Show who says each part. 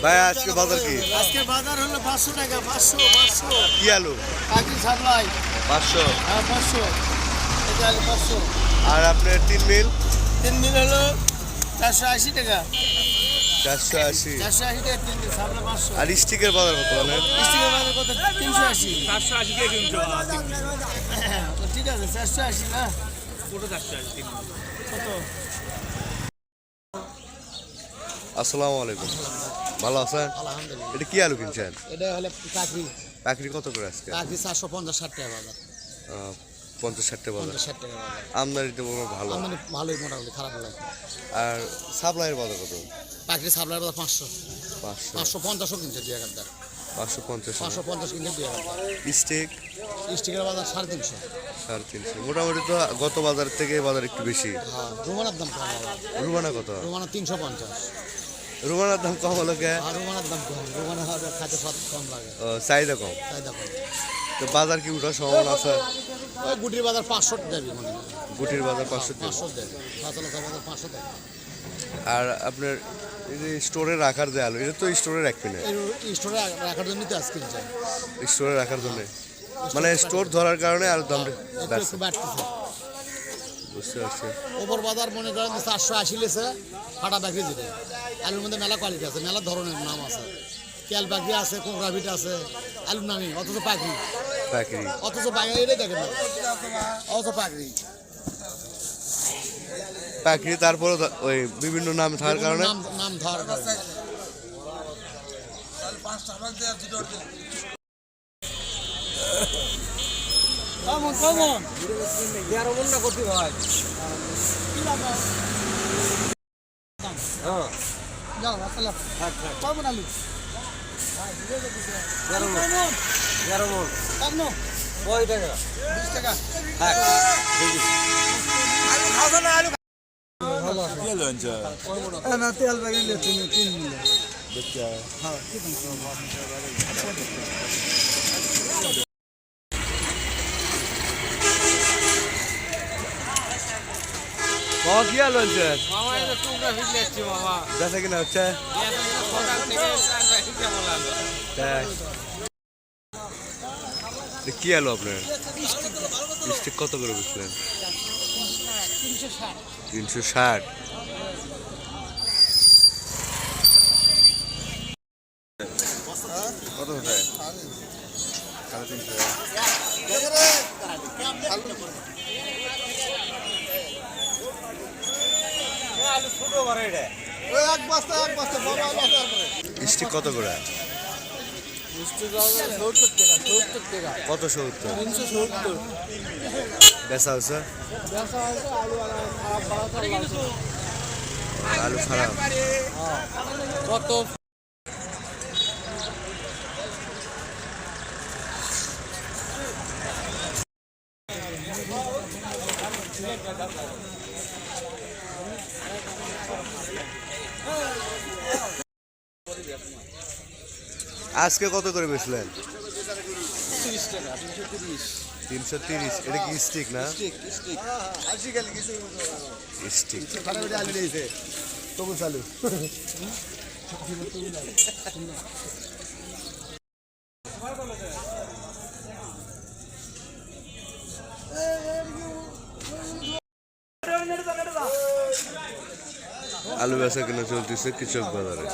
Speaker 1: ভাই আজকে বাজার কি?
Speaker 2: আজকে বাজার হলো 500 টাকা। 500
Speaker 1: কি আলু?
Speaker 2: কাকি সাপ্লাই
Speaker 1: 500।
Speaker 2: হ্যাঁ 500 এটা হলো 500।
Speaker 1: আর আপনার 3 মিল?
Speaker 2: 3 মিল হলো 480 টাকা।
Speaker 1: 480।
Speaker 2: 480 টাকা 3 মিল সাপ্লাই 500।
Speaker 1: আর স্টিকের বাজার কত বলেন?
Speaker 2: স্টিকের বাজার কত? 380।
Speaker 3: 480 টাকা কিনছো
Speaker 2: তো ঠিক আছে 480 না
Speaker 3: পুরো 480
Speaker 2: কত?
Speaker 1: আসসালামু আলাইকুম। ভালো আছেন?
Speaker 2: আলহামদুলিল্লাহ।
Speaker 1: এটা কি আলু কিনছেন?
Speaker 2: এটা হলো কাকি।
Speaker 1: পাকড়ি কত করে আজকে?
Speaker 2: কাকি 450-60 টাকা বাজার।
Speaker 1: 50-60 টাকা বাজার।
Speaker 2: 50-60 টাকা বাজার।
Speaker 1: আমদানিতে বড় ভালো।
Speaker 2: মানে ভালোই মোটামুটি খারাপ হলো।
Speaker 1: আর সাপ্লাইয়ের বাজার কত?
Speaker 2: পাকড়ি সাপ্লাই বাজার 500।
Speaker 1: 500।
Speaker 2: 550 কিনছে 2000।
Speaker 1: 550।
Speaker 2: 550 কিনছে 2000।
Speaker 1: স্টিক
Speaker 2: স্টিকের বাজার 350।
Speaker 1: 350। মোটামুটি তো গত বাজার থেকে এই বাজার একটু বেশি।
Speaker 2: হ্যাঁ রুমানার দাম কম হবে।
Speaker 1: রুমানা কত?
Speaker 2: রুমানা 350।
Speaker 1: রুমানার দাম কম হলো কে?
Speaker 2: আর রুমানার দাম কম। রুমানা হবে খাতে স্বাদ কম লাগে।
Speaker 1: চাহিদা কম।
Speaker 2: চাহিদা কম।
Speaker 1: তো বাজার কি উঠার সম্ভাবনা আছে?
Speaker 2: ওই গুটির বাজার 500 দেবে মনে হয়।
Speaker 1: গুটির বাজার 500 টাকা।
Speaker 2: 500 দেবে। কাঁচালতা বাজার 500 দেবে।
Speaker 1: আর আপনার এই যে স্টোরে রাখার যে আলু, এটা তো স্টোরে রাখবে না।
Speaker 2: এই স্টোরে রাখার জন্যই তো আজকে কিনছে।
Speaker 1: স্টোরে রাখার জন্য মানে স্টোর ধরার কারণে আলুর দামটা
Speaker 2: একটু বাড়তেছে।
Speaker 1: বুঝতে পারছি।
Speaker 2: ওপর বাজার মনে করেন 480 লেছে ফাটা বাকরি যেতে। আলুর মধ্যে মেলা কোয়ালিটি আছে, মেলা ধরনের নাম আছে। তেল বাকরি আছে, কোকরাভিট আছে, আলুর নামই অথচ পাকড়ি।
Speaker 1: পাকড়ি
Speaker 2: অথচ পাকড়ি এটাই দেখেন না। অথচ পাকড়ি।
Speaker 1: পাকড়ি তারপরে ওই বিভিন্ন নাম থাকার কারণে
Speaker 2: নাম ধরার কারণে। কেমন তেরো মন না করতে ভাই যাও আসলে কেমন আলু 11 মন কেমন কয় টাকা 20 টাকা হ্যাঁ আলু খাও না আলু ভালো আছে তেল আনছা না তেল বাগিলে 3 মিলে দেখা হ্যাঁ কি
Speaker 1: বাবা কি আলু আছে?
Speaker 3: মামা এটা টুকরা ফিরে আসছে মামা
Speaker 1: বেচা কিনা হচ্ছে?
Speaker 3: সকাল থেকে 480 টাকা লাগলো
Speaker 1: তাই এটা কি আলু আপনার? স্টিক কত করে বেচলেন? 360। কত হচ্ছে? 350। স্টিক কত করে? কত 70?
Speaker 2: 370
Speaker 1: বেচা হচ্ছে? আলু খারাপ।
Speaker 2: কত
Speaker 1: আজকে কত করে বেচলেন?
Speaker 2: 30 টাকা 330
Speaker 1: 330। এটা কি স্টিক না?
Speaker 2: Stick
Speaker 1: stick.
Speaker 2: আলু দিয়েছে তবু চালু
Speaker 1: আলু বেচা কিনা চলতেছে কৃষক বাজারে।